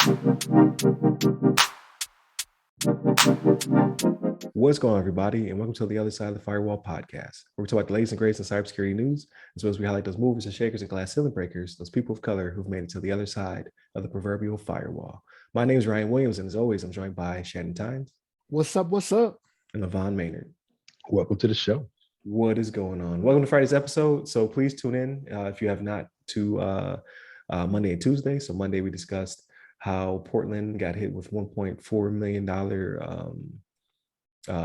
What's going on, everybody, and welcome to the other side of the Firewall podcast, where we talk about the latest and greatest in cybersecurity news, as well as we highlight those movers and shakers and glass ceiling breakers, those people of color who've made it to the other side of the proverbial firewall. My name is Ryan Williams, and as always, I'm joined by Shannon Tynes. What's up? What's up? And LeVon Maynard. Welcome to the show. What is going on? Welcome to Friday's episode. So please tune in if you have not to Monday and Tuesday. So Monday we discussed how Portland got hit with $1.4 million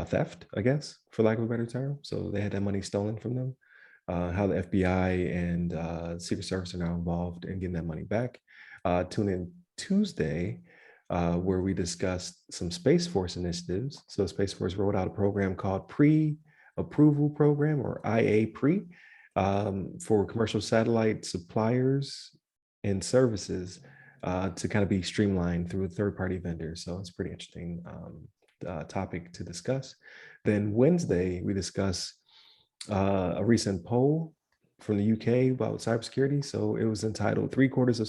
theft, I guess, for lack of a better term. So they had that money stolen from them. How the FBI and Secret Service are now involved in getting that money back. Tune in Tuesday, where we discussed some Space Force initiatives. So Space Force rolled out a program called Pre-Approval Program, or IA-Pre, for commercial satellite suppliers and services to kind of be streamlined through third-party vendors. So it's a pretty interesting topic to discuss. Then Wednesday, we discuss a recent poll from the UK about cybersecurity. So it was entitled three quarters of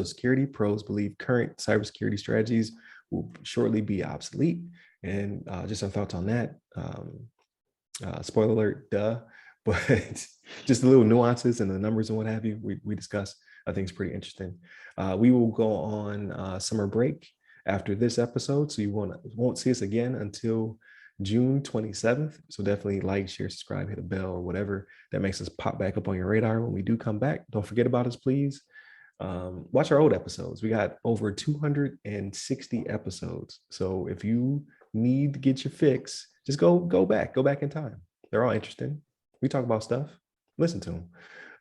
security pros believe current cybersecurity strategies will shortly be obsolete. And just some thoughts on that. Spoiler alert, duh. But just the little nuances and the numbers and what have you, we discuss. I think it's pretty interesting. We will go on summer break after this episode, so you won't see us again until June 27th. So definitely like, share, subscribe, hit a bell or whatever that makes us pop back up on your radar when we do come back. Don't forget about us, please. Watch our old episodes. We got over 260 episodes. So if you need to get your fix, just go back in time. They're all interesting. We talk about stuff. Listen to them.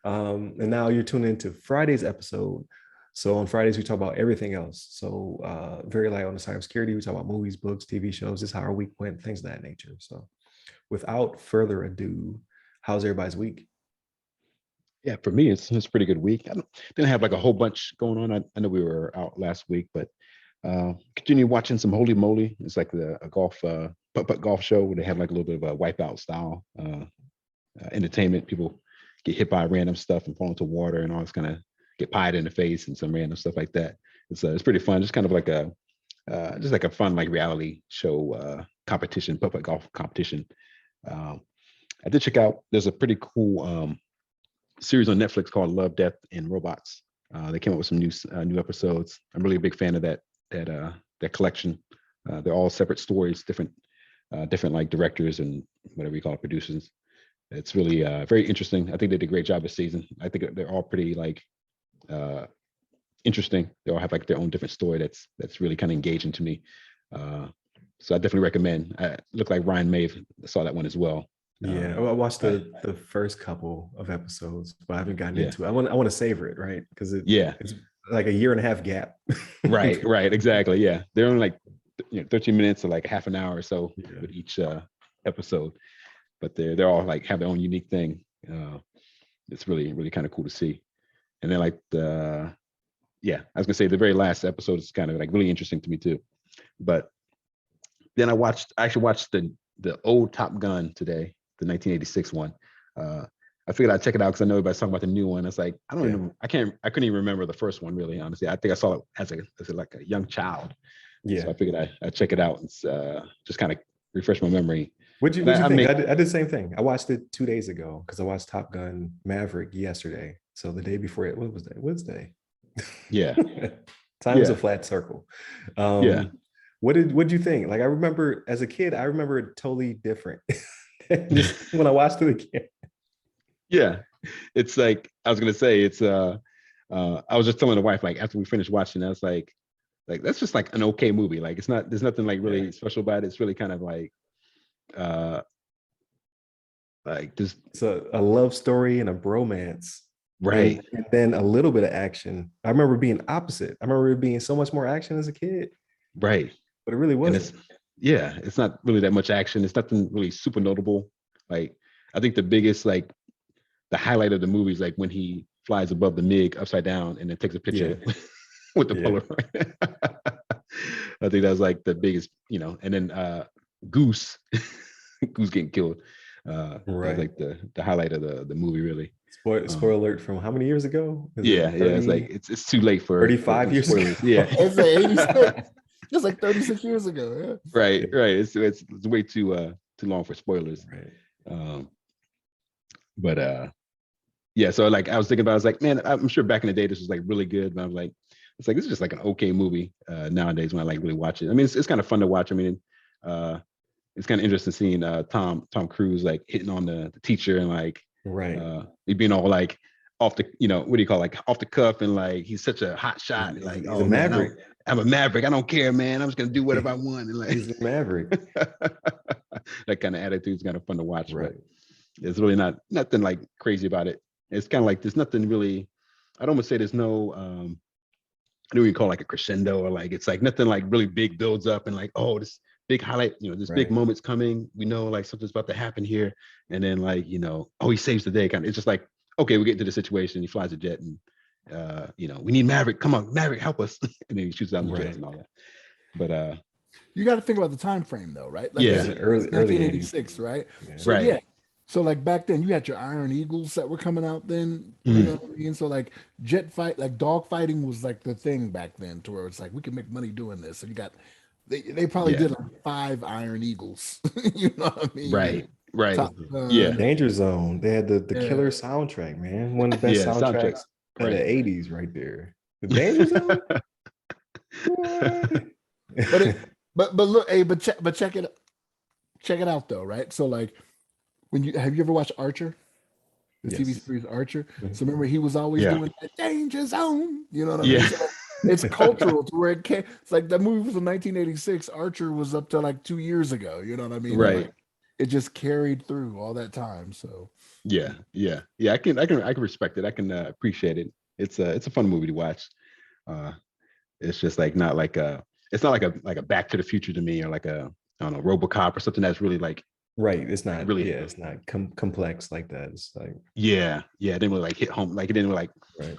And now you're tuning into Friday's episode. So on Fridays, we talk about everything else. So very light on the cybersecurity. We talk about movies, books, TV shows, just how our week went, things of that nature. So without further ado, how's everybody's week? Yeah, for me, it's a pretty good week. I didn't have like a whole bunch going on. I know we were out last week, but continue watching some Holy Moly. It's like a golf putt-putt golf show where they have like a little bit of a wipeout style entertainment. People get hit by random stuff and fall into water and all this kind of get pied in the face and some random stuff like that. It's pretty fun. Just kind of like a fun like reality show competition, putt-putt golf competition. I did check out. There's a pretty cool series on Netflix called Love, Death, and Robots. They came up with some new episodes. I'm really a big fan of that collection. They're all separate stories, different like directors and whatever you call it, producers. It's really very interesting. I think they did a great job this season. I think they're all pretty like interesting. They all have like their own different story that's really kind of engaging to me. So I definitely recommend. Looked like Ryan May saw that one as well. Yeah, I watched the first couple of episodes, but I haven't gotten into it. I want to savor it, right? Because it's like a year and a half gap. right, exactly. Yeah, they're only like 13 minutes or like half an hour or so with each episode, but they're all like have their own unique thing. It's really kind of cool to see. And then like I was gonna say the very last episode is kind of like really interesting to me too. But then I actually watched the old Top Gun today, the 1986 one. I figured I'd check it out because I know everybody's talking about the new one. It's like I couldn't even remember the first one really, honestly. I think I saw it as like a young child. Yeah. So I figured I'd check it out and just kind of refresh my memory. What'd you think? I did the same thing. I watched it 2 days ago because I watched Top Gun Maverick yesterday. So the day before it, what was that? Wednesday. Yeah. Time is a flat circle. What did you think? Like I remember as a kid, I remember it totally different. Just when I watched it again. Yeah. It's like I was gonna say it's I was just telling the wife, like after we finished watching, I was like that's just like an okay movie. Like there's nothing like really special about it. It's really kind of like just it's a love story and a bromance. Right. And then a little bit of action. I remember being opposite. I remember it being so much more action as a kid. Right. But it really wasn't. It's not really that much action. It's nothing really super notable. Like I think the biggest like the highlight of the movie is like when he flies above the MiG upside down and then takes a picture with the Polaroid. I think that was like the biggest, and then Goose getting killed. Right. Like the highlight of the movie, really. Spoiler alert from how many years ago? Is it Yeah, yeah. It's like 30, it's too late for 35 years ago? spoilers. Yeah, It's like 86. It's like 36 years ago. right, right. It's way too long for spoilers. Right. Um, but yeah. So like I was thinking about, I was like, man, I'm sure back in the day this was like really good, but I'm like, it's like this is just like an okay movie nowadays when I like really watch it. I mean, it's kind of fun to watch. I mean, it's kind of interesting seeing Tom Cruise like hitting on the teacher and like Right. he being all like off the, what do you call it, like off the cuff, and like he's such a hot shot. Like, He's oh a man, maverick. I'm a maverick. I don't care, man. I'm just gonna do whatever I want. And like He's a maverick. that kind of attitude is kind of fun to watch. Right. But it's really nothing like crazy about it. It's kind of like there's nothing really. I'd almost say there's no I don't even call it like a crescendo, or like it's like nothing like really big builds up and like, oh, this big highlight, this big Right. moment's coming. We know like something's about to happen here. And then like, oh, he saves the day kind of. It's just like, okay, we get into the situation. He flies a jet and we need Maverick. Come on, Maverick, help us. And then he shoots down the jets and all that. But You got to think about the time frame though, right? Like, Yeah. it's Early 1986, right? Yeah. So Right. yeah. So like back then you had your Iron Eagles that were coming out then. You Mhm. know what I mean? So like jet fight, like dog fighting was like the thing back then, to where it's like we can make money doing this. So you got they probably Yeah. did like 5 Iron Eagles. You know what I mean? Right. Top Gun. Yeah. Danger Zone. They had the Yeah. killer soundtrack, man. One of the best Yeah, soundtrack. soundtracks in Right. the 80s right there. The Danger Zone? What? But look, hey, but check it out though, right? So like have you ever watched Archer? The TV Yes. series Archer. Mhm. So remember he was always Yeah. doing that danger zone. You know what I Yeah. mean? So it's cultural to where it came. It's like that movie was in 1986. Archer was up to like 2 years ago. You know what I mean? And, Right. like, it just carried through all that time. So Yeah. I can respect it. I can appreciate it. It's a fun movie to watch. It's just like not like it's not like a Back to the Future to me, or like a, I don't know, RoboCop or something that's really like Right. It's not really. Yeah, it's not complex like that. It's like Yeah. It didn't really like hit home. Like it didn't really like. right.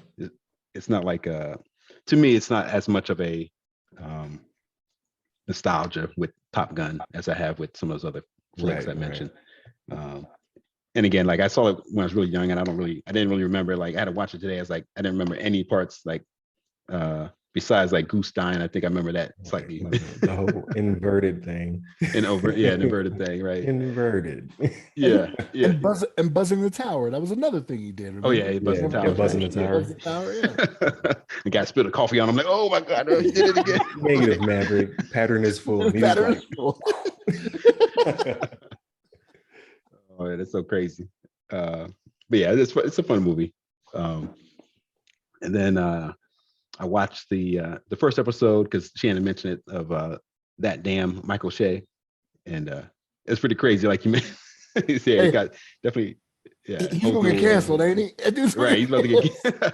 It's not like to me it's not as much of a nostalgia with Top Gun as I have with some of those other flicks I Right. mentioned. And again, like I saw it when I was really young, and I didn't really remember. Like I had to watch it today. I was like, I didn't remember any parts like besides like Goose dying. I think I remember that slightly. The whole inverted thing. An inverted thing, right? Inverted. Yeah. and buzzing the tower. That was another thing he did. Oh Remember? yeah, he buzzed the Yeah, tower. buzzing the Yeah. tower. Buzz the tower. Yeah. The guy spilled a coffee on him. Like, oh my god, he did it again. Negative Maverick. Pattern is full. And he's Pattern like, is full. Oh, yeah, that's so crazy. But yeah, it's a fun movie. And then I watched the first episode because Shannon mentioned it, of that damn Michael Shea, and it's pretty crazy. Like you mentioned, he said he got definitely. Yeah, He's gonna get canceled, ain't he? That dude's Right, he's about to get.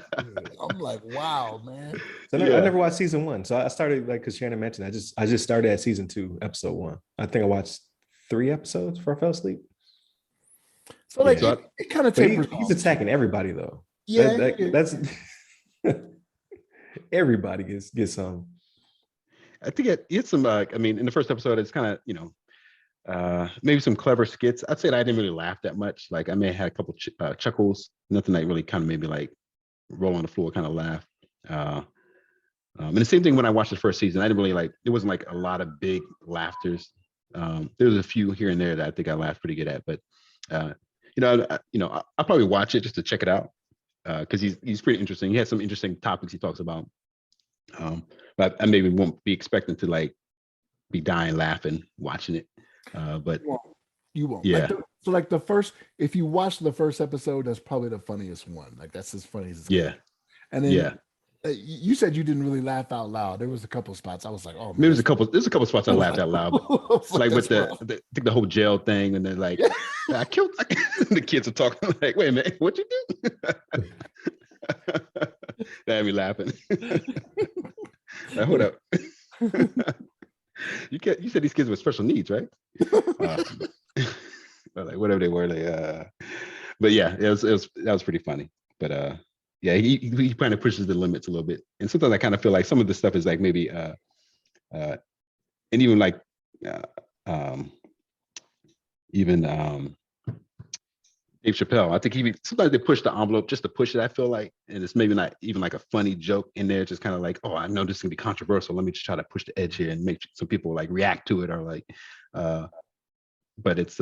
I'm like, wow, man. So Yeah. I never watched season 1. So I started, like, because Shannon mentioned, I just started at season 2, episode 1. I think I watched 3 episodes before I fell asleep. So like Yeah. it kind of But tapers he's off. attacking everybody though. Yeah, That's everybody gets some. I think it's some. I mean, in the first episode, it's kind of maybe some clever skits. I'd say that I didn't really laugh that much. Like I may have had a couple chuckles. Nothing that really kind of made me like roll on the floor, kind of laugh. And the same thing when I watched the first season. I didn't really like. It wasn't like a lot of big laughters. There was a few here and there that I think I laughed pretty good at. But I'll probably watch it just to check it out because he's pretty interesting. He has some interesting topics he talks about. But I maybe won't be expecting to like be dying laughing watching it. But you won't. Yeah. Like the first, if you watch the first episode, that's probably the funniest one. Like that's as funny as it's yeah, And then yeah. You said you didn't really laugh out loud. There was a couple spots I was like, oh man. Maybe there's a couple spots I laughed out loud. But like with that's I think the whole jail thing, and then like I killed the kids are talking like, wait a minute, what you do? That had me laughing. Like, hold up. You said these kids with special needs, right? Like whatever they were, but yeah, that was pretty funny. But yeah, he kind of pushes the limits a little bit, and sometimes I kind of feel like some of the stuff is like maybe and even like even Dave Chappelle. I think sometimes they push the envelope just to push it. I feel like, and it's maybe not even like a funny joke in there. Just kind of like, oh, I know this is gonna be controversial. Let me just try to push the edge here and make some people like react to it or like. But it's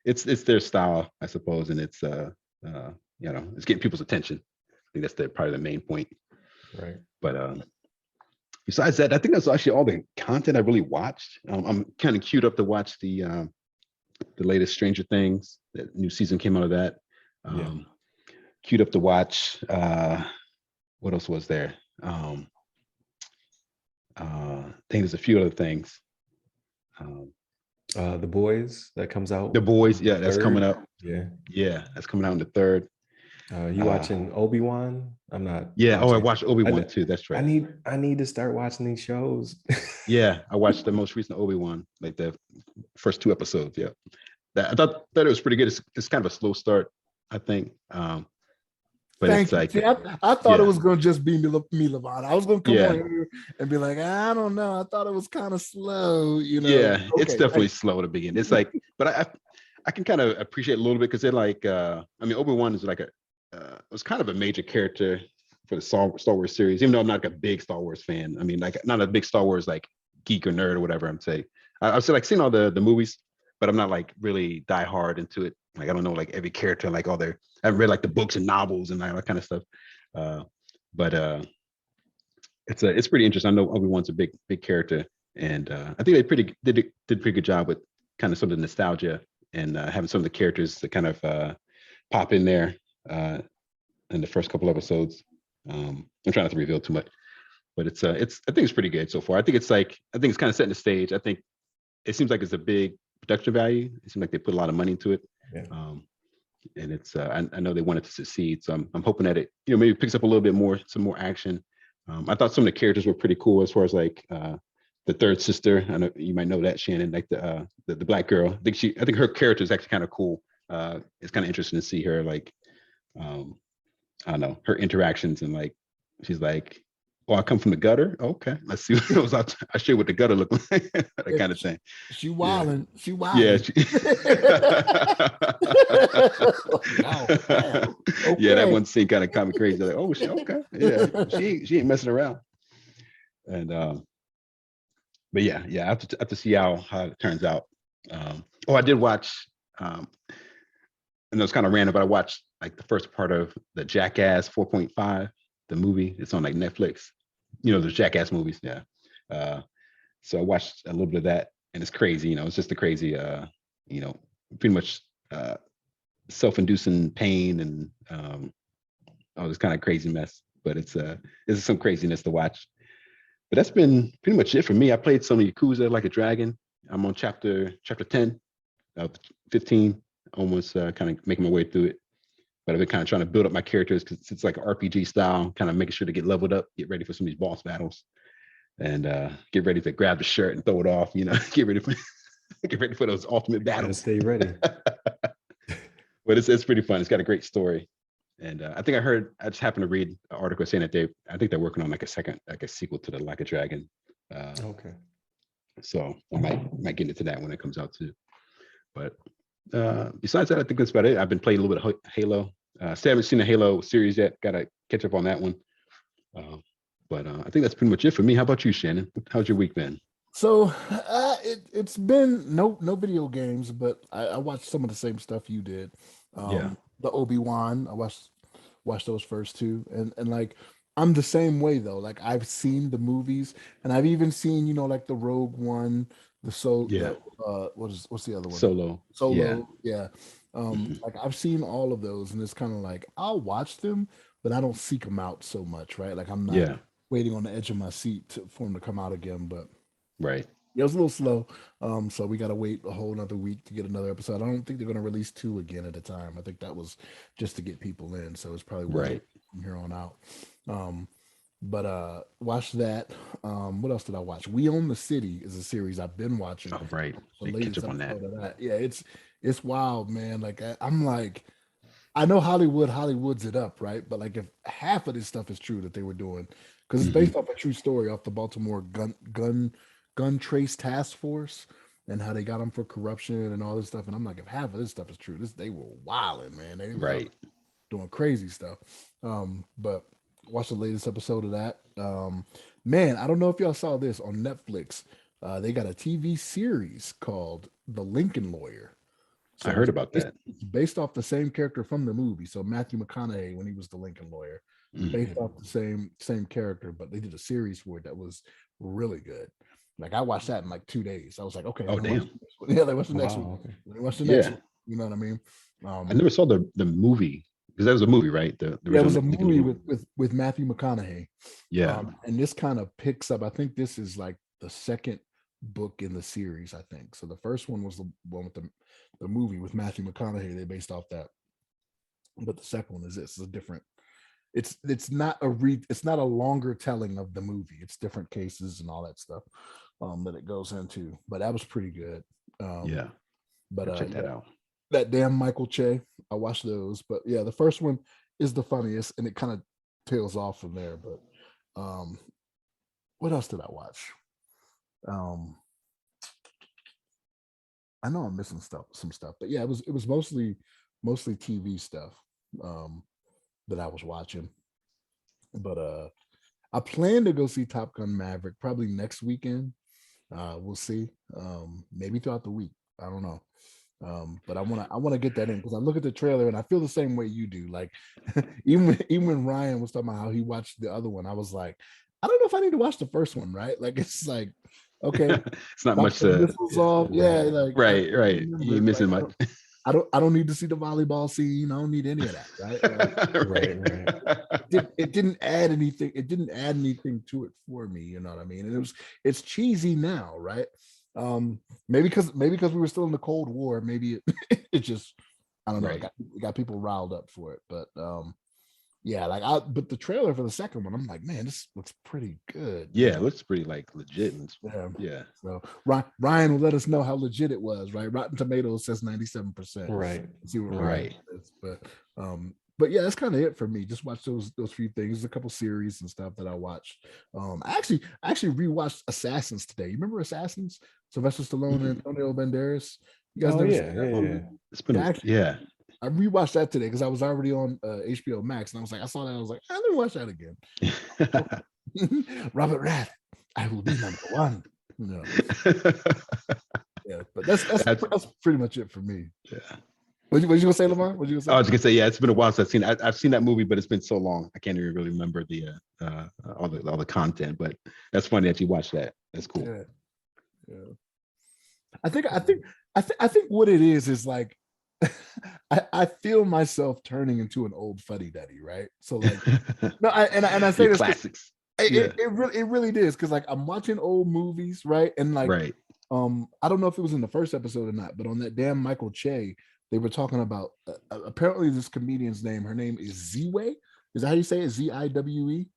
it's their style, I suppose, and it's it's getting people's attention. I think that's probably the main point. Right. But besides that, I think that's actually all the content I really watched. I'm kind of queued up to watch the latest Stranger Things. That new season came out of that. Queued up to watch. What else was there? I think there's a few other things. The Boys that comes out. The Boys, yeah, that's coming up. Yeah, that's coming out in the third. You watching Obi-Wan? I'm not. Yeah. I watched Obi-Wan too. That's right. I need to start watching these shows. Yeah, I watched the most recent Obi-Wan, like the first 2 episodes. Yeah, I thought it was pretty good. It's kind of a slow start, I think. But it's like, see, I thought it was going to just be me, LeVon. I was going to come on here and be like, I don't know. I thought it was kind of slow, Yeah, it's definitely slow to begin. It's like, but I can kind of appreciate a little bit because they're like, I mean, Obi-Wan is like was kind of a major character for the Star Wars series, even though I'm not like a big Star Wars fan. I mean, like not a big Star Wars like geek or nerd or whatever I'm saying. I've still like seen all the movies, but I'm not like really die hard into it. Like I don't know like every character, like I haven't read like the books and novels and all that kind of stuff. But it's pretty interesting. I know Obi-Wan's a big character, and I think they did a pretty good job with kind of some of the nostalgia and having some of the characters that kind of pop in there in the first couple episodes. I'm trying not to reveal too much, but I think it's pretty good so far. I think it's kind of setting the stage. I think it seems like it's a big production value. It seems like they put a lot of money into it. Yeah. And it's I know they want it to succeed, so I'm hoping that it maybe picks up a little bit more, some more action. I thought some of the characters were pretty cool as far as like the third sister. I know you might know that, Shannon, like the black girl. I think her character is actually kind of cool. It's kind of interesting to see her like I don't know, her interactions and like she's like, oh, I come from the gutter. Okay, let's see what goes out. I share what the gutter look like, that kind of thing. She wilding. Yeah. She wilding. Yeah. Okay. Yeah, that one scene kind of got me crazy. Like, oh shit, okay. Yeah, she ain't messing around. And but yeah, I have to see how it turns out. I did watch and it was kind of random, but I watched like the first part of the Jackass 4.5, the movie. It's on like Netflix. The Jackass movies. Yeah. So I watched a little bit of that, and it's crazy. It's just a crazy, pretty much self-inducing pain and all this kind of crazy mess. But it's some craziness to watch. But that's been pretty much it for me. I played some Yakuza Like a Dragon. I'm on chapter 10 of 15, almost kind of making my way through it. But I've been kind of trying to build up my characters because it's like an RPG style, kind of making sure to get leveled up, get ready for some of these boss battles, and get ready to grab the shirt and throw it off. Get ready for those ultimate battles. Stay ready. But it's pretty fun. It's got a great story, and I think I just happened to read an article saying that I think they're working on like a sequel to the Like a Dragon. Okay. So I might get into that when it comes out too. But besides that, I think that's about it. I've been playing a little bit of Halo. Still haven't seen the Halo series yet. Got to catch up on that one. But I think that's pretty much it for me. How about you, Shannon? How's your week been? So it's been no video games, but I watched some of the same stuff you did. The Obi-Wan, I watched those first 2, and like I'm the same way though. Like I've seen the movies, and I've even seen like the Rogue One, the what's the other one? Solo. Yeah. Like I've seen all of those, and it's kind of like I'll watch them, but I don't seek them out so much, right? Like I'm not waiting on the edge of my seat for them to come out again. But right, it was a little slow. So we got to wait a whole another week to get another episode. I don't think they're going to release 2 again at a time. I think that was just to get people in. So it's probably right from here on out. But watch that. What else did I watch? We Own the City is a series I've been watching. Oh, right. The latest episode of that. Yeah, it's wild, man. Like I'm like, I know Hollywood's it up, right? But like if half of this stuff is true that they were doing, because it's based off a true story off the Baltimore gun trace task force. and how they got them for corruption and all this stuff. And I'm like, if half of this stuff is true, they were wilding, man. They was out Right. doing crazy stuff. But watch the latest episode of that. Man, I don't know if y'all saw this on Netflix. They got a TV series called The Lincoln Lawyer. I So heard about that. it's based off the same character from the movie. So Matthew McConaughey when he was the Lincoln Lawyer, based Mhm. off the same character, but they did a series for it that was really good. Like I watched that in like 2 days. I was like, okay, Oh, damn. yeah, like what's the next one? Wow. Okay. What's the next Yeah. one? You know what I mean? I never saw the movie because that was a movie, right? The Yeah, it original was a Lincoln movie movie. with Matthew McConaughey. Yeah. And this kind of picks up. I think this is like the second book in the series. I think so. The first one was the one with the movie with Matthew McConaughey. They based off that, but the second one is this. It's a different. It's not it's not a longer telling of the movie. It's different cases and all that stuff that it goes into. But that was pretty good. Yeah. But Check that yeah, out. that damn Michael Che. I watched those, but yeah, the first one is the funniest, and it kind of tails off from there. But what else did I watch? I know I'm missing some stuff, but yeah, it was mostly TV stuff that I was watching. But I plan to go see Top Gun Maverick probably next weekend. We'll see. Maybe throughout the week. I don't know. But I wanna get that in because I look at the trailer and I feel the same way you do. Like even when Ryan was talking about how he watched the other one, I was like, I don't know if I need to watch the first one, right? Like it's like, okay, It's not stop much the to. missiles off. Yeah, like Right. I Right. You remember ain't it. Like missing much. I don't need to see the volleyball scene. I don't need any of that, right? Like Right. Right. it didn't add anything. It didn't add anything to it for me. You know what I mean? And it's cheesy now, right? Maybe because we were still in the Cold War. Maybe it just I don't know. Right. It got people riled up for it. But yeah, but the trailer for the second one, I'm like, man, this looks pretty good. Yeah, it looks pretty like legit. Yeah. Yeah. So Ryan will let us know how legit it was, right? Rotten Tomatoes says 97%. Right. See what Right. Ryan says. But yeah, that's kind of it for me. Just watch those few things. There's a couple series and stuff that I watched. I actually rewatched Assassins today. You remember Assassins? Sylvester Stallone and Antonio Banderas. You guys Oh never yeah. seen that movie? Yeah. It's been Yeah, I rewatched that today because I was already on HBO Max, and I was like, I saw that, I was like, let me watch that again. Robert Rath, I will be number one. You know. Yeah, but that's pretty much it for me. Yeah. What you gonna say, LeVon? What you gonna say? I was gonna say, yeah, it's been a while since I've seen that movie, but it's been so long I can't even really remember the all the content. But that's funny that you watched that. That's cool. Yeah. Yeah. I think what it is like I feel myself turning into an old fuddy duddy, right? So like no, I say Your this classics. it really is because like I'm watching old movies, right? And like Right. I don't know if it was in the first episode or not, but on that damn Michael Che, they were talking about apparently this comedian's name. Her name is Ziwe. Is that how you say it? Ziwe?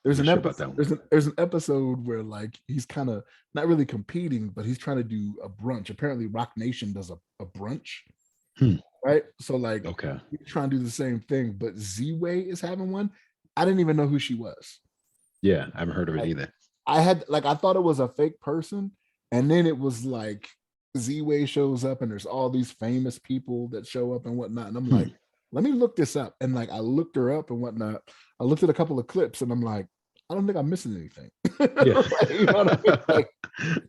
There's Not an sure episode. about that one. There's an episode where like he's kind of not really competing, but he's trying to do a brunch. Apparently, Rock Nation does a brunch, right? So like, Okay. he's trying to do the same thing, but Z-Way is having one. I didn't even know who she was. Yeah, I haven't heard of it either. I thought it was a fake person, and then it was like Z-Way shows up, and there's all these famous people that show up and whatnot, and I'm like, let me look this up, and like I looked her up and whatnot. I looked at a couple of clips, and I'm like, I don't think I'm missing anything. Yeah. You know what I mean? Like,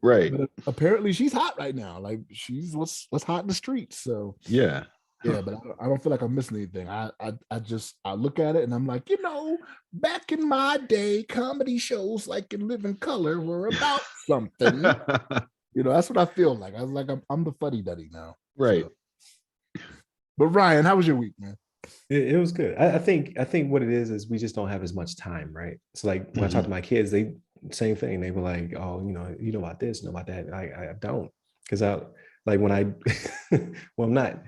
right. but apparently she's hot right now. Like she's what's hot in the streets. So yeah. Yeah, but I don't feel like I'm missing anything. I look at it and I'm like, back in my day, comedy shows like In Living Color were about something. That's what I feel like. I was like, I'm the fuddy duddy now. Right. So. But Ryan, how was your week, man? It was good. I think what it is we just don't have as much time, right? So like when I talk to my kids, they same thing. They were like, oh, you know about this, you know about that. I don't, because I like when I well, I'm not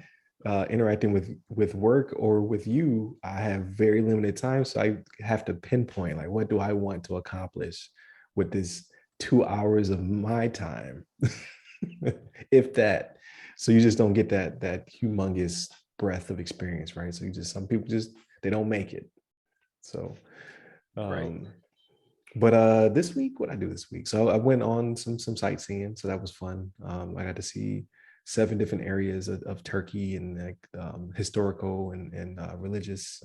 interacting with work or with you. I have very limited time, so I have to pinpoint like what do I want to accomplish with this 2 hours of my time, if that. So you just don't get that humongous breadth of experience, right? So some people just they don't make it. So right. But this week, what I do this week? So I went on some sightseeing, so that was fun. I got to see 7 different areas of Turkey and like historical and religious,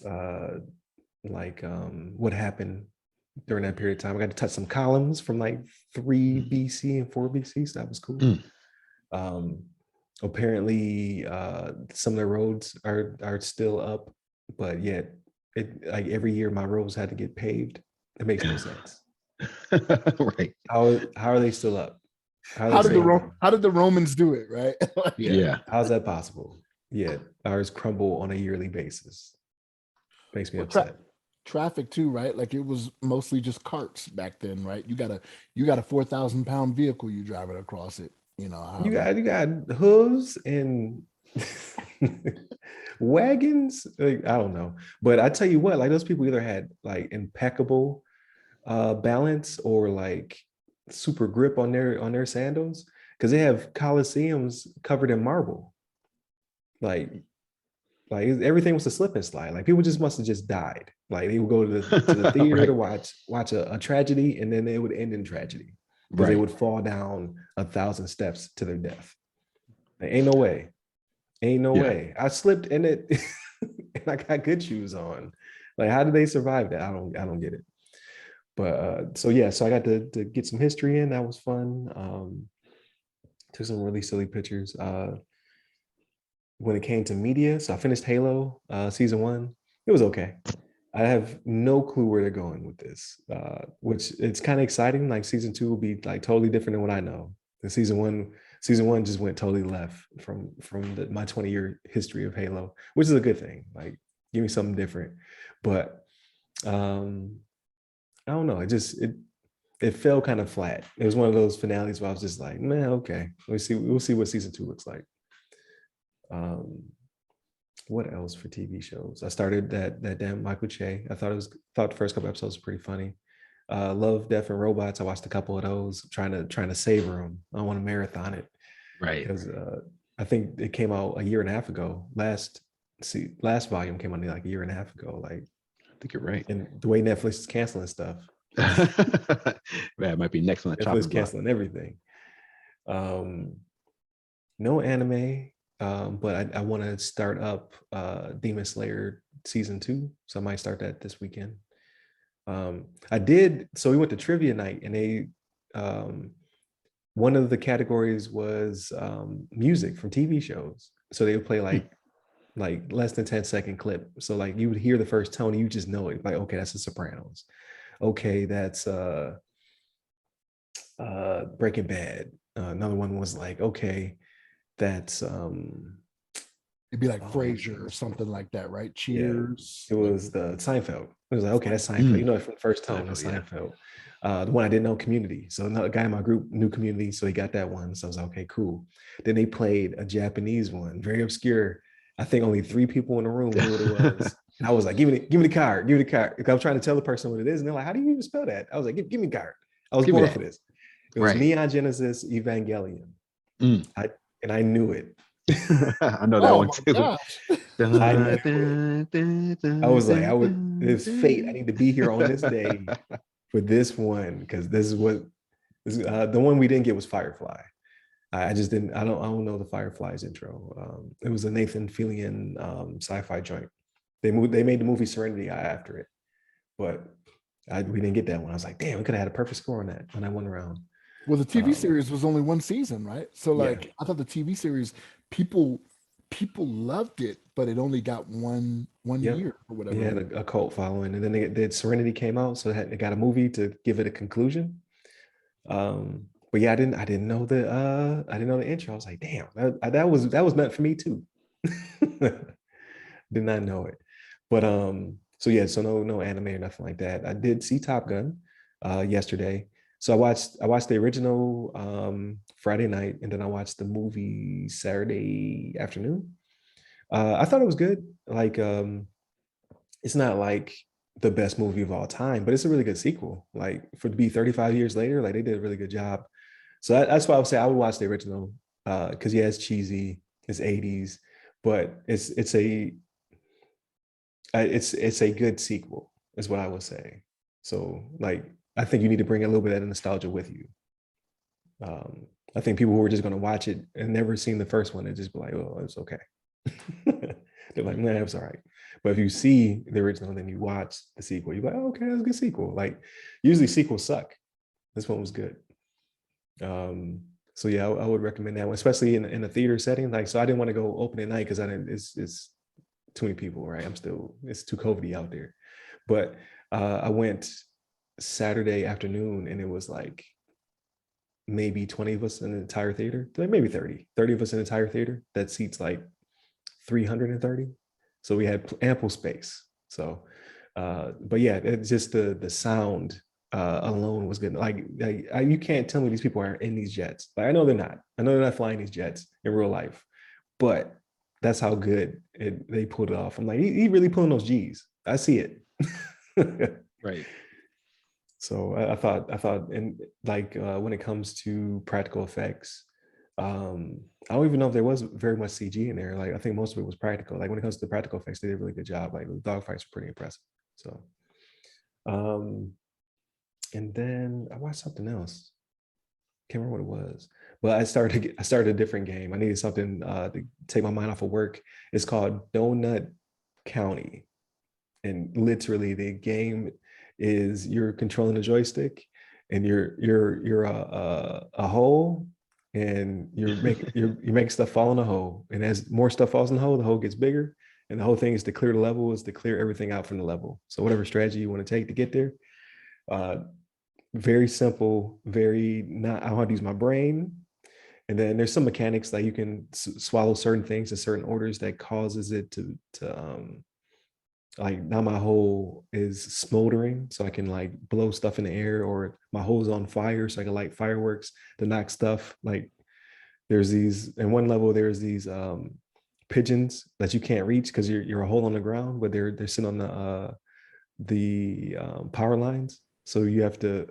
uh, like what happened during that period of time. I got to touch some columns from like 3 BC and 4 BC, so that was cool. Mm. Um, Apparently, some of the roads are still up, but yet like every year my roads had to get paved. It makes no sense. Right. How are they still up? How are they still up? How did the Romans do it, right? Yeah. Yeah. How's that possible? Yet ours crumble on a yearly basis. Makes me Well, upset. traffic too, right? Like it was mostly just carts back then, right? You got a 4,000 pound vehicle you driving across it. You know, You got hooves and wagons. Like, I don't know, but I tell you what, like those people either had like impeccable balance or like super grip on their sandals because they have coliseums covered in marble. Like everything was a slip and slide. Like people just must have just died. Like they would go to the theater to Right. watch a tragedy, and then they would end in tragedy because they Right. would fall down 1,000 steps to their death. Like, ain't no way. Ain't no Yeah. way. I slipped in it and I got good shoes on. Like, how did they survive that? I don't get it. But so yeah, so I got to get some history in. That was fun. Took some really silly pictures. When it came to media, so I finished Halo season 1. It was okay. I have no clue where they're going with this, which it's kind of exciting. Like season 2 will be like totally different than what I know. The season one just went totally left from my 20-year history of Halo, which is a good thing. Like, give me something different. But um, I don't know. It fell kind of flat. It was one of those finales where I was just like, man, okay, we'll see what season 2 looks like. Um, what else for TV shows? I started that damn Michael Che. Thought the first couple episodes were pretty funny. Love, Death, and Robots. I watched a couple of those, trying to savor them. I want to marathon it Right. because I think it came out a year and a half ago. Last volume came out like a year and a half ago. Like, I think you're right. and the way Netflix is canceling stuff, That might be next on the chopping Netflix block. canceling everything. Um, no anime, but I want to start up Demon Slayer season 2, so I might start that this weekend. I did. So we went to trivia night, and one of the categories was music from TV shows. So they would play like less than 10-second clip. So like you would hear the first tone, and you just know it. Like, okay, that's The Sopranos. Okay, that's Breaking Bad. Another one was like, okay, that's it'd be like oh my Frasier or goodness. something like that, right? Yeah, Cheers. it Like, was the Seinfeld. It was like, okay, that's Seinfeld. Mm. You know it from the first tone, that's Seinfeld, yeah. Seinfeld. The one I didn't know, Community. So another guy in my group knew Community, so he got that one. So I was like, okay, cool. Then they played a Japanese one, very obscure. I think only 3 people in the room knew what it was. And I was like, give me the card, give me the card. Like, I'm trying to tell the person what it is, and they're like, how do you even spell that? I was like, give me the card. I was Give me born for that. this. It was Right. Neon Genesis Evangelion. Mm. I knew it. I know that oh one my too. gosh. I knew it. I was like, it's fate. I need to be here on this day for this one because the one we didn't get was Firefly. I just didn't. I don't know the Firefly's intro. It was a Nathan Fillion sci-fi joint. They made the movie Serenity after it, but we didn't get that one. I was like, damn, we could have had a perfect score on that when I went around. Well, the TV Um, series was only one season, right? So yeah, like I thought the TV series people people loved it, but it only got one yep. year or He whatever. had a cult following, and then they Serenity came out, so they got a movie to give it a conclusion. But yeah, I didn't know the intro. I was like, damn, that was meant for me too. Did not know it. But so yeah, so no anime or nothing like that. I did see Top Gun yesterday. So I watched the original Friday night, and then I watched the movie Saturday afternoon. I thought it was good. Like it's not like the best movie of all time, but it's a really good sequel. Like for to be 35 years later, like they did a really good job. So that's why I would say I would watch the original because yeah, it's cheesy, it's 80s, but it's a good sequel, is what I would say. So like, I think you need to bring a little bit of that nostalgia with you. I think people who are just going to watch it and never seen the first one and just be like, oh, it's okay. They're like, man, it was all right. But if you see the original, then you watch the sequel, you're like, oh, okay, that's a good sequel. Like usually sequels suck. This one was good. So yeah, I would recommend that one, especially in a theater setting. Like, so I didn't want to go open at night because I didn't. It's too many people, right? It's too COVIDy out there. But I went Saturday afternoon, and it was like maybe 20 of us in the entire theater, like maybe 30 of us in the entire theater. That seats like 330. So we had ample space. So, but yeah, it's just the sound alone was good. Like you can't tell me these people aren't in these jets. Like I know they're not. I know they're not flying these jets in real life, but that's how good they pulled it off. I'm like, he really pulling those G's. I see it. Right. So I thought, and like when it comes to practical effects, I don't even know if there was very much CG in there. Like I think most of it was practical. Like when it comes to the practical effects, they did a really good job. Like the dogfights were pretty impressive. So, and then I watched something else. Can't remember what it was, but I started a different game. I needed something to take my mind off of work. It's called Donut County, and literally the game is you're controlling a joystick, and you're a hole, and you make stuff fall in the hole, and as more stuff falls in the hole gets bigger, and the whole thing is to clear the level, is to clear everything out from the level. So whatever strategy you want to take to get there, very simple, very not. I don't have to use my brain. And then there's some mechanics that you can swallow certain things in certain orders that causes it to like now my hole is smoldering, so I can like blow stuff in the air, or my hole's on fire, so I can light fireworks to knock stuff. Like there's these in one level, there's these pigeons that you can't reach because you're a hole on the ground, but they're sitting on the power lines. So you have to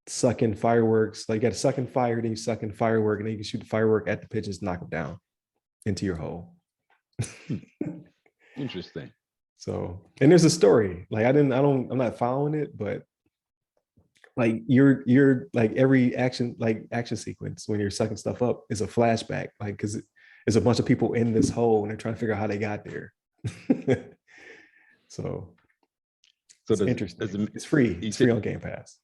suck in fireworks. Like you got to suck in fire, then you suck in firework, and then you can shoot the firework at the pigeons, knock them down into your hole. Interesting. So, and there's a story. Like I'm not following it, but like you're like every action sequence when you're sucking stuff up is a flashback. Like because there's a bunch of people in this hole and they're trying to figure out how they got there. So it's interesting. It's free. It's free on Game Pass.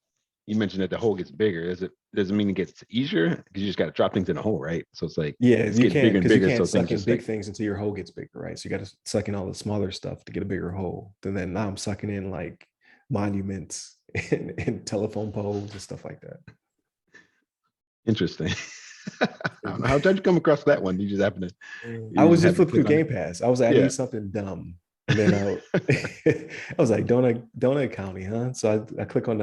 You mentioned that the hole gets bigger. Does it mean it gets easier? Because you just got to drop things in a hole, right? So it's like it's you can't because you can't suck in big things until your hole gets bigger, right? So you got to suck in all the smaller stuff to get a bigger hole. And then now I'm sucking in like monuments and telephone poles and stuff like that. Interesting. How did you come across that one? You just happen to. I was just flipping through Game Pass. I was like, I need something dumb. And then I was like, Donut County, huh? So I click on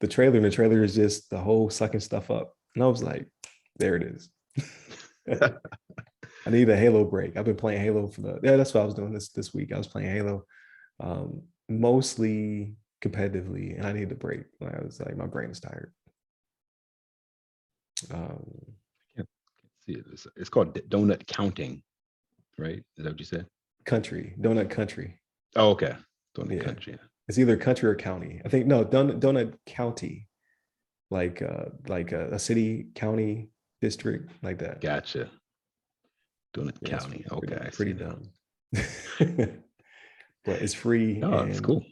the trailer, and the trailer is just the whole sucking stuff up. And I was like, there it is. I need a Halo break. I've been playing Halo that's what I was doing this week. I was playing Halo mostly competitively, and I need a break. I was like, my brain is tired. Can't see it. It's called Donut Counting, right? Is that what you said? Donut Country. Oh, okay. Donut Country. It's either country or county. I think no, Donut County, like a city, county, district, like that. Gotcha. Donut County. Okay, pretty dumb. But it's free. Oh, it's cool.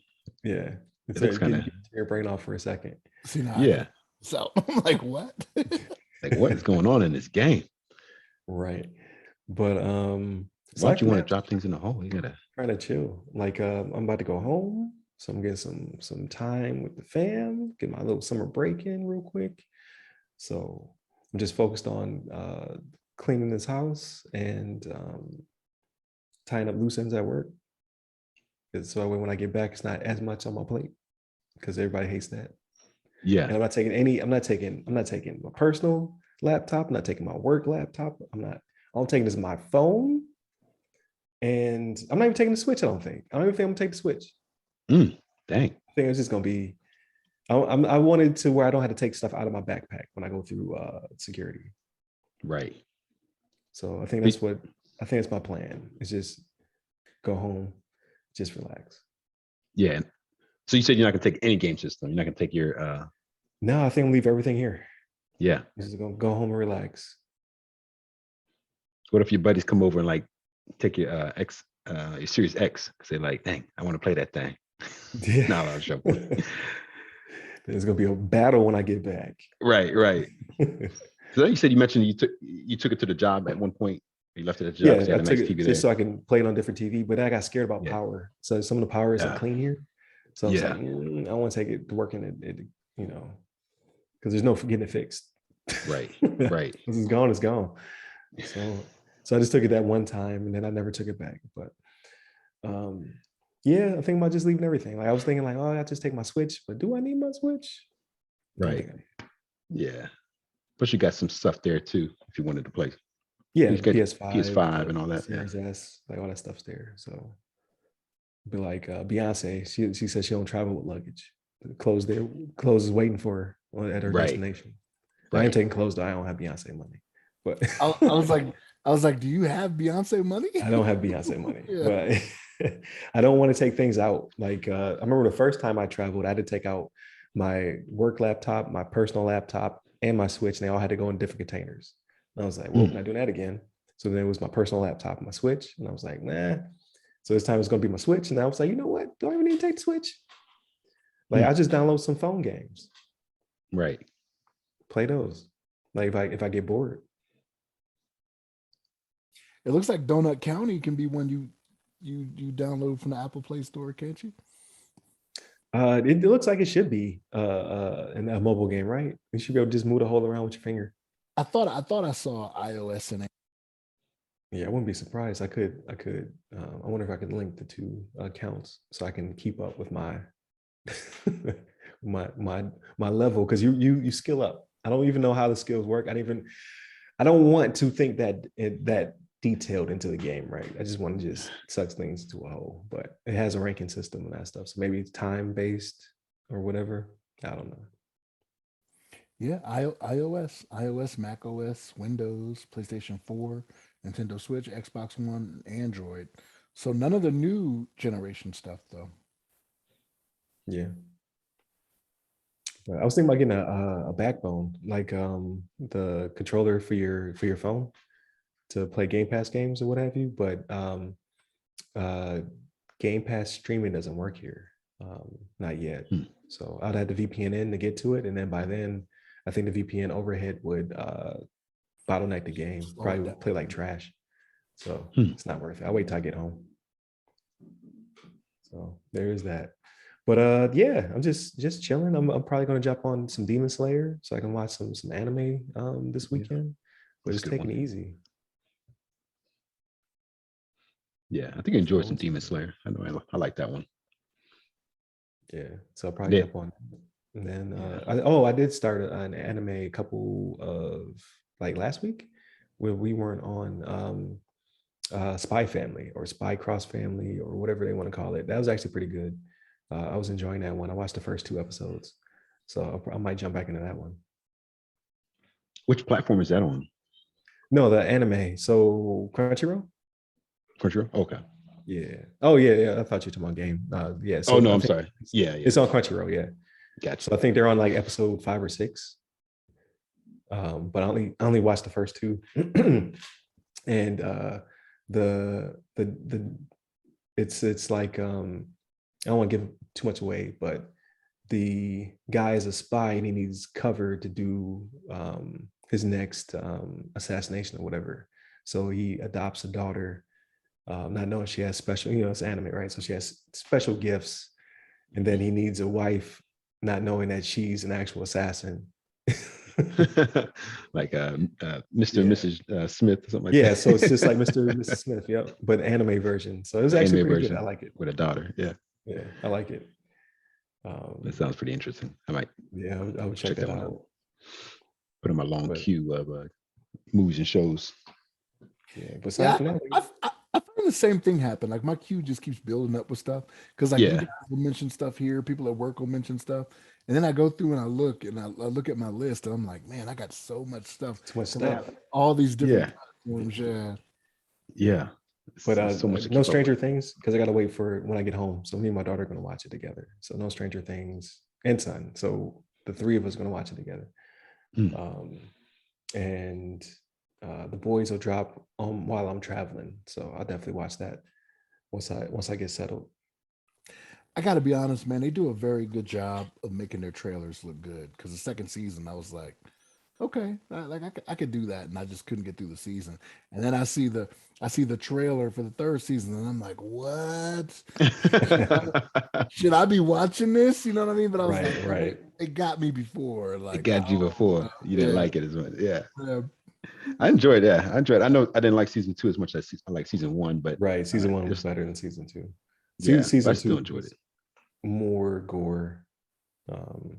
Yeah, it's kind of your brain off for a second. See, now yeah. So I'm like, what? Like, what is going on in this game? Right. But why don't you want to drop things in the hole? You gotta try to chill. Like I'm about to go home, so I'm getting some time with the fam, get my little summer break in real quick. So I'm just focused on cleaning this house and tying up loose ends at work. So when I get back, it's not as much on my plate because everybody hates that. Yeah. And I'm not taking my personal laptop. I'm not taking my work laptop. All I'm taking is my phone. And I'm not even taking the Switch, I don't think. I don't even think I'm gonna take the Switch. Dang. I think it's just gonna be, I wanted to where I don't have to take stuff out of my backpack when I go through security. Right. So I think that's my plan. It's just go home, just relax. Yeah. So you said you're not gonna take any game system. You're not gonna take your No, I think I'll leave everything here. yeah. Just gonna go home and relax. What if your buddies come over and like take your Series X? Say like, dang, I want to play that thing. Yeah. Not allowed to show. There's gonna be a battle when I get back. Right. So you said you mentioned you took it to the job at one point. You left it at the job because you Yeah, I had a took nice it TV just there. so I can play it on different TV, but then I got scared about Yeah. power. So some of the power isn't Yeah. clean here. So I was like, Yeah. I don't want to take it to work in it, because there's no getting it fixed. Right. This is gone, it's gone. So I just took it that one time and then I never took it back. But yeah, I think about just leaving everything. Like I was thinking like, oh, I just take my Switch, but do I need my Switch? Don't Right. think I do. Yeah. But you got some stuff there too if you wanted to play. Yeah, You got PS5, PS5 and all that. Yeah. Series S, like all that stuff's there. So be like Beyonce, she said she don't travel with luggage. The clothes is waiting for her at her Right. destination. I Right. ain't taking clothes though. I don't have Beyonce money. But I was like, do you have Beyonce money? I don't have Beyonce money. Yeah. But I don't want to take things out. Like I remember the first time I traveled, I had to take out my work laptop, my personal laptop, and my Switch, and they all had to go in different containers. And I was like, well, not doing that again. So then it was my personal laptop and my Switch. And I was like, nah. So this time it's gonna be my Switch. And I was like, you know what? Do I even need to take the Switch? Like I just download some phone games. Right. Play those. Like if I get bored. It looks like Donut County can be one you download from the Apple Play Store, can't you? It looks like it should be a mobile game, right? You should be able to just move the hole around with your finger. I thought I saw iOS and Yeah, I wouldn't be surprised. I could. I wonder if I could link the two accounts so I can keep up with my my level, because you skill up. I don't even know how the skills work. I don't want to think that detailed into the game, right? I just want to just such things to a hole, but it has a ranking system and that stuff. So maybe it's time based or whatever. I don't know. yeah, iOS, Mac OS, Windows, PlayStation 4, Nintendo Switch, Xbox One, Android. So none of the new generation stuff though. Yeah. But I was thinking about getting a backbone, like the controller for your phone to play Game Pass games or what have you. But uh, Game Pass streaming doesn't work here, not yet. So I'd have the VPN in to get to it, and then by then, I think the VPN overhead would bottleneck the game. Probably would play like trash. So it's not worth it. I'll wait till I get home. So there is that. But yeah, I'm just chilling. I'm probably gonna jump on some Demon Slayer so I can watch some anime this weekend. But That's just a good taking one. it easy. Yeah, I think I enjoyed some Demon Slayer. I know I like that one. Yeah, so I'll probably Yeah. jump on. And then I did start an anime a couple of like last week where we weren't on Spy Family or Spy Cross Family or whatever they want to call it. That was actually pretty good. I was enjoying that one. I watched the first 2 episodes, so I might jump back into that one. Which platform is that on? No, the anime. So Crunchyroll. Crunchyroll. Okay. Yeah. Oh yeah. I thought you were talking about game. Yeah. So Oh no, I I'm think sorry. Yeah. it's on Crunchyroll. Yeah. Gotcha. So I think they're on like episode 5 or 6. But I only watched the first 2, and the it's like I don't want to give too much away, but the guy is a spy and he needs cover to do his next assassination or whatever. So he adopts a daughter, not knowing she has special, it's anime, right? So she has special gifts, and then he needs a wife, not knowing that she's an actual assassin. Like Mr. and Mrs. Smith or something like that. Yeah, so it's just like Mr. and Mrs. Smith, yep, but anime version. So it was The actually anime pretty good. version I like it. with a daughter. Yeah, Yeah, I like it. that sounds pretty interesting. I might Yeah, I would check that one out. Put in my long But- queue of movies and shows. Yeah, but Yeah, aside from that, I find the same thing happen. Like my queue just keeps building up with stuff because like you Yeah. guys will mention stuff here, people at work will mention stuff, and then I go through and I look at my list and I'm like, man, I got so much stuff. too much 'Cause I stuff. have all these different Yeah. platforms. Yeah, Yeah. But It's so much to No keep up Stranger with. Things, because I gotta wait for when I get home. So me and my daughter are gonna watch it together. So No Stranger Things and son. So the three of us are gonna watch it together. Mm. And the boys will drop while I'm traveling. So I'll definitely watch that once I get settled. I got to be honest, man. They do a very good job of making their trailers look good. Because the second season, I was like, okay, I could do that, and I just couldn't get through the season. And then I see the trailer for the third season, and I'm like, what? Should I be watching this? You know what I mean? But I was like, Right, man, right. it got me before. It Like, got you before. You didn't yeah, like it as much. Yeah. yeah, I enjoyed that. I enjoyed. I know I didn't like season 2 as much as I like season 1, but Right. Season one was it's better than season two. yeah. But I Season still two enjoyed was it. more gore. Um,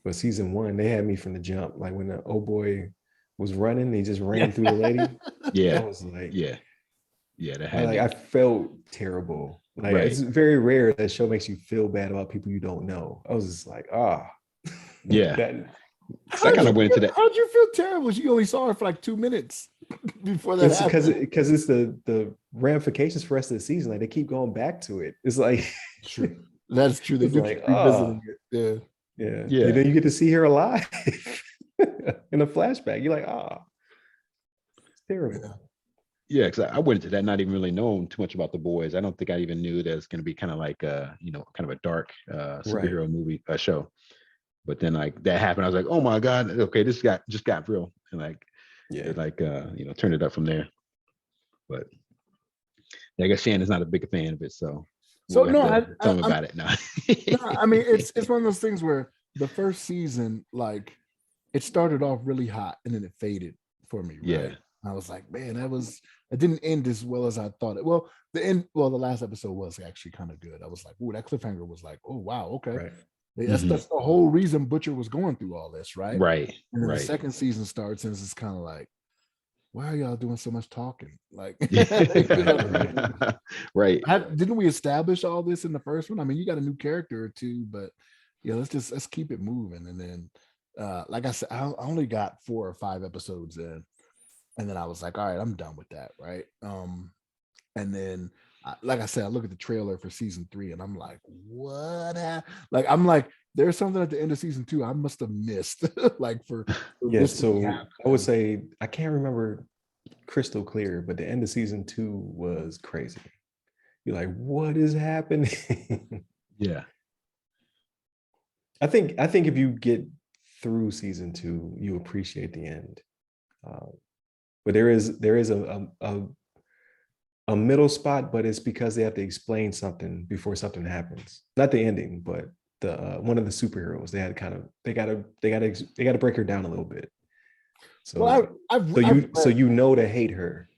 but season one, they had me from the jump. Like when the old boy was running, he just ran through the lady. I Yeah. was like, Yeah. Yeah. That had I you felt terrible. Like right. it's very rare that show makes you feel bad about people you don't know. I was just like, Yeah. that Because I kind of went into that. how'd you feel terrible? You only saw her for like 2 minutes before that it's happened. because it's the ramifications for the rest of the season. Like they keep going back to it. It's like True. That's true. They it's do like, keep revisiting it. Yeah. yeah. Yeah. Then you get to see her alive in a flashback. You're like, it's terrible. Yeah. Yeah, because I went into that not even really knowing too much about the boys. I don't think I even knew that it's going to be kind of like kind of a dark Right. superhero movie show. But then like that happened, I was like, oh my god, okay, this just got real, and like Yeah. it like turned it up from there. But yeah, I guess Shannon's not a big fan of it, so So we'll no, have to tell him I'm about it now. no, I mean it's one of those things where the first season, like it started off really hot and then it faded for me, Yeah. right? And I was like, man, it didn't end as well as I thought it. Well, the last episode was actually kind of good. I was like, ooh, that cliffhanger was like, oh wow, okay. Right. That's Mhm. that's the whole reason Butcher was going through all this, right? Right. And then the Right. second season starts and it's kind of like, why are y'all doing so much talking? Like, Right. Right. didn't we establish all this in the first one? I mean, you got a new character or two, but yeah, let's keep it moving. And then, like I said, I only got 4 or 5 episodes in, and then I was like, all right, I'm done with that, right? And then, like I said, I look at the trailer for season 3, and I'm like, what? Like, I'm like, there's something at the end of season 2 I must have missed, like for Yeah. this to be So I happening. would say I can't remember crystal clear, but the end of season 2 was crazy. You're like, what is happening? Yeah. I think if you get through season 2, you appreciate the end. But there is a middle spot, but it's because they have to explain something before something happens. Not the ending, but the one of the superheroes. They had they gotta break her down a little bit. So Well, I've read, so you know to hate her.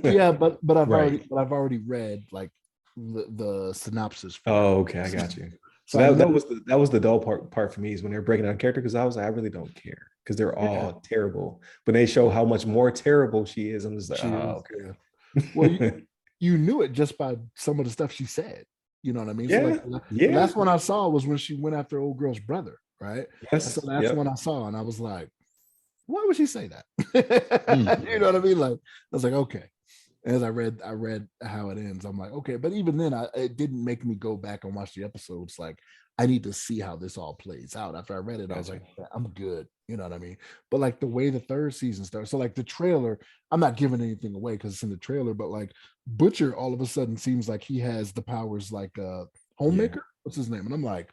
yeah, but I've Right. already read like the synopsis for it. Oh, okay, I got you. So So I that know, was the dull part for me is when they're breaking down character, because I was like, I really don't care because they're yeah, all terrible. But they show how much more terrible she is. I'm just like, she oh, is. Yeah. Well, okay. you knew it just by some of the stuff she said. You know what I mean? So Yeah, like the yeah, last one I saw was when she went after old girl's brother, right? That's the yes, last yep. one I saw, and I was like, why would she say that? Mm. You know what I mean? Like I was like, okay. As I read how it ends. I'm like, okay, but even then, it didn't make me go back and watch the episodes. Like, I need to see how this all plays out. After I read it, I was Gotcha. like, yeah, I'm good. You know what I mean? But like the way the third season starts, so like the trailer, I'm not giving anything away because it's in the trailer. But like Butcher, all of a sudden seems like he has the powers like Homemaker. What's his name? And I'm like,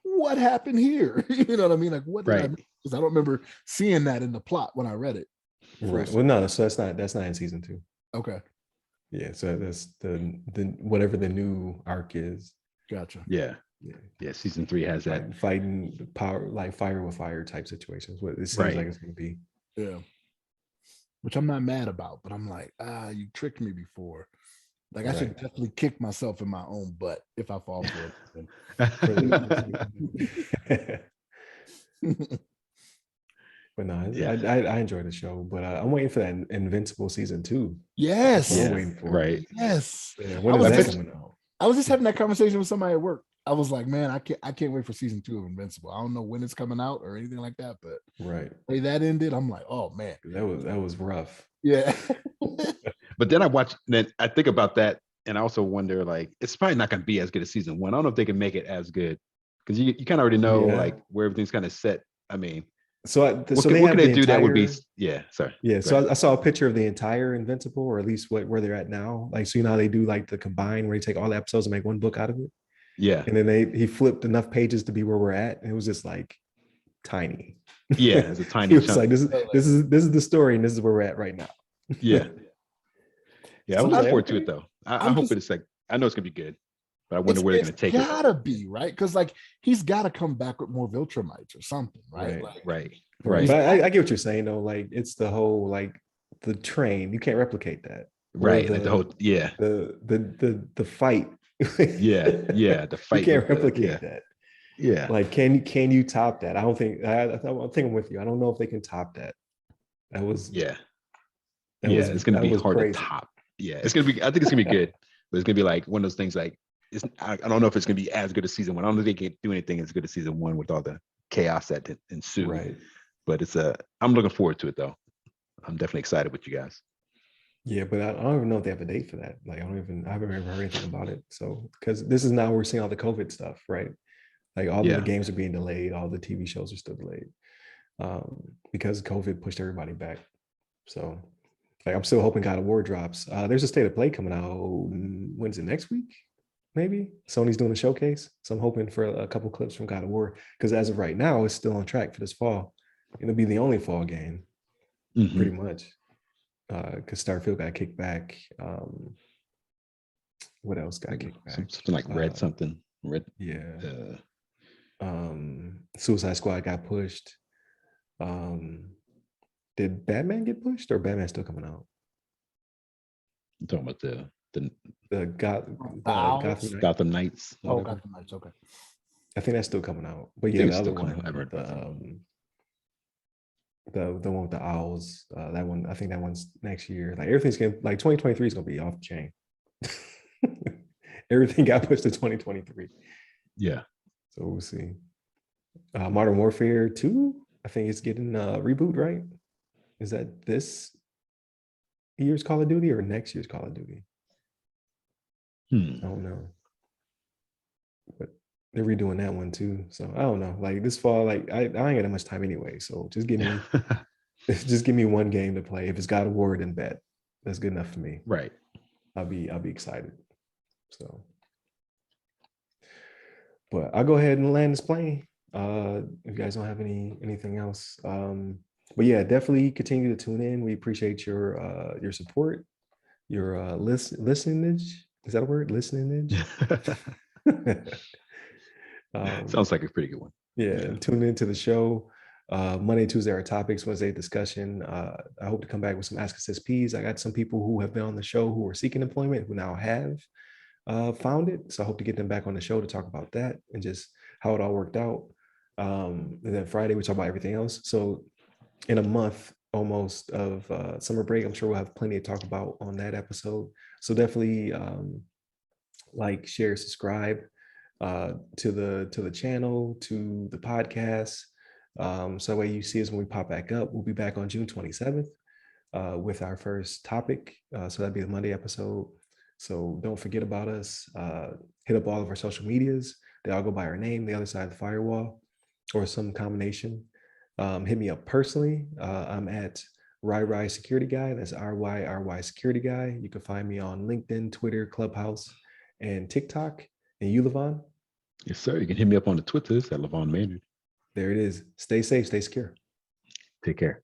what happened here? You know what I mean? Like, what did I Right. miss? Because I don't remember seeing that in the plot when I read it. Right. First. Well, no, so that's not in season 2. Okay, Yeah, so that's the whatever the new arc is. gotcha. Yeah. Yeah, Yeah. Season 3 has that. fighting the power, like fire with fire type situations. What it seems Right. like it's going to be. Yeah. Which I'm not mad about, but I'm like, you tricked me before. Like I should Right. definitely kick myself in my own butt if I fall for it. But no, Yeah. I enjoy the show, but I'm waiting for that Invincible season 2. Yes. That's what I'm Yeah. waiting for. Right. Yes. Yeah, I when is was that just- coming out? I was just having that conversation with somebody at work. I was like, man, I can't wait for season 2 of Invincible. I don't know when it's coming out or anything like that, but Right. the way that ended, I'm like, oh man. That was rough. Yeah. But then then I think about that, and I also wonder, like, it's probably not going to be as good as season one. I don't know if they can make it as good because you kind of already know Yeah. like where everything's kind of set. I mean, So what they can have they the do that would be? entire. Yeah, sorry. Yeah, Go so ahead. I saw a picture of the entire Invincible, or at least where they're at now. Like, so you know how they do like the combine where they take all the episodes and make one book out of it, Yeah, and then he flipped enough pages to be where we're at, and it was just like tiny. yeah, it's a He tiny was chunk. like, this is the story, and this is where we're at right now. Yeah, yeah. I'm So looking like, forward to okay. it though. I I'm hope just it's like I know it's gonna be good, but I wonder where they're it's gonna take it. gotta be right because like he's got to come back with more Viltrumites or something, right? Right. Like Right, Right. right, But I get what you're saying though. Like, it's the whole like the train. You can't replicate that. Or right. Like the whole yeah, the fight. yeah, yeah. The You fight can't with the replicate that. yeah. Like, can you top that? I don't think. I'm thinking with you. I don't know if they can top that. That was Yeah, yeah. It's gonna that be was hard to crazy. top. Yeah, it's gonna be. I think it's gonna be good, but it's gonna be like one of those things. Like, I don't know if it's gonna be as good as season one. I don't know if they can do anything as good as season one with all the chaos that ensued. Right. But I'm looking forward to it though. I'm definitely excited with you guys. Yeah, but I don't even know if they have a date for that. Like, I haven't ever heard anything about it. So, because this is now we're seeing all the COVID stuff, right? Like, all the Yeah, games are being delayed, all the TV shows are still delayed, because COVID pushed everybody back. So, like, I'm still hoping God of War drops. There's a state of play coming out. When's it, next week? Maybe Sony's doing a showcase. So I'm hoping for a couple clips from God of War, because as of right now, it's still on track for this fall. It'll be the only fall game, pretty much. Because Starfield got kicked back. What else got kicked back? something like red something red. Yeah. Suicide Squad got pushed. Did Batman get pushed, or Batman still coming out? I'm talking about The Goth, Owls? Gotham Knight. Gotham Knights. Oh, Whatever. Gotham Knights. Okay. I think that's still coming out. But I yeah, think the it's other still coming one, out. I haven't heard about it. the one with the owls, that one, I think that one's next year. Like, everything's gonna, like, 2023 is gonna be off the chain. Everything got pushed to 2023. Yeah. So we'll see. Modern Warfare 2, I think it's getting a reboot, right? Is that this year's Call of Duty or next year's Call of Duty? I don't know. But they're redoing that one too. So I don't know. Like, this fall, like, I ain't got that much time anyway. So just give me one game to play. If it's God of War, then bet. That's good enough for me. Right. I'll be excited. So, but I'll go ahead and land this plane. If you guys don't have anything else. But yeah, definitely continue to tune in. We appreciate your support, your listenage. Is that a word? Listenage? Sounds like a pretty good one. Yeah, tune into the show. Monday, Tuesday are topics, Wednesday discussion. I hope to come back with some Ask Us SPs. I got some people who have been on the show who are seeking employment who now have found it. So I hope to get them back on the show to talk about that and just how it all worked out. And then Friday, we talk about everything else. So in a month almost of summer break, I'm sure we'll have plenty to talk about on that episode. So definitely like, share, subscribe to the channel, to the podcast. So that way you see us when we pop back up. We'll be back on June 27th with our first topic. So that'd be the Monday episode. So don't forget about us. Hit up all of our social medias. They all go by our name, The Other Side of the Firewall, or some combination. Hit me up personally. I'm at Ry Security Guy. That's RY Security Guy. You can find me on LinkedIn, Twitter, Clubhouse, and TikTok. And you, LeVon? Yes, sir. You can hit me up on the Twitters at LeVon Maynard. There it is. Stay safe, stay secure. Take care.